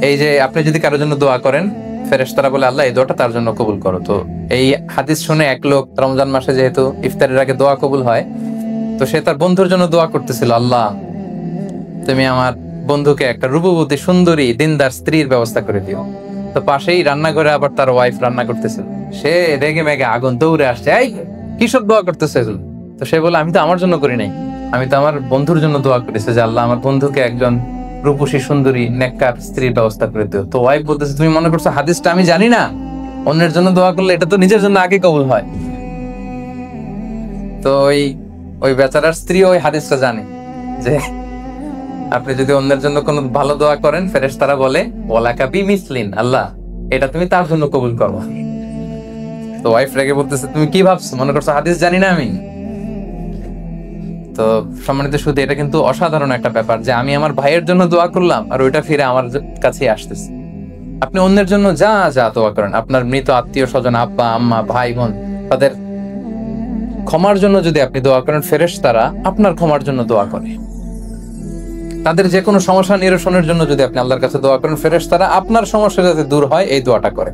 এই যে আপনি যদি কারোর জন্য দোয়া করেন, ফেরেশতারা বলে আল্লাহ এই দোয়াটা তার জন্য কবুল করো। তো এই হাদিস শুনে এক লোক রমজান মাসে যেহেতু ইফতারের আগে দোয়া কবুল হয়, তো সে তার বন্ধুর জন্য দোয়া করতেছিল, আল্লাহ তুমি আমার বন্ধুকে একটা রূপবতী সুন্দরী দিনদার স্ত্রীর ব্যবস্থা করে দিও। তো পাশেই রান্নাঘরে আবার তার ওয়াইফ রান্না করতেছিল, সে রেগে মেগে আগুন দৌড়ে আসছে, এই কিসব দোয়া করতেছে। তো সে বলে আমি তো আমার জন্য করি নাই, আমি তো আমার বন্ধুর জন্য দোয়া করেছি যে আল্লাহ আমার বন্ধুকে একজন রূপসী সুন্দরী নেককার স্ত্রীর ব্যবস্থা করে দিও। তো ওয়াইফ বলতেছে তুমি মনে করছো হাদিসটা আমি জানি না? অন্যের জন্য দোয়া করলে এটা তো নিজের জন্য আগে কবুল হয়। তো ওই বেচারার স্ত্রী ওই হাদিসটা জানে যে আপনি যদি অন্যের জন্য কোনো ভালো দোয়া করেন, ফেরেশতারা বলে ওয়ালাকা বিমিসলিন, আল্লাহ এটা তুমি তার জন্য কবুল করো। তো ওয়াইফ রেগে বলতেছে তুমি কি ভাবছো, মনে করছো হাদিস জানি না আমি? তো সম্মানিত শুধু এটা কিন্তু অসাধারণ একটা ব্যাপার যে আমি আমার ভাইয়ের জন্য দোয়া করলাম আর ওইটা ফিরে আমার কাছেই আসতেছে। আপনি অন্যের জন্য যা যা দোয়া করেন, আপনার মৃত আত্মীয় স্বজন, আব্বা আম্মা ভাই বোন, তাদের ক্ষমার জন্য যদি আপনি দোয়া করেন, ফেরেশতারা আপনার ক্ষমার জন্য দোয়া করে। তাদের যে কোনো সমস্যা নিরসনের জন্য যদি আপনি আল্লাহর কাছে দোয়া করেন, ফেরেশতারা আপনার সমস্যা যাতে দূর হয় এই দোয়াটা করে।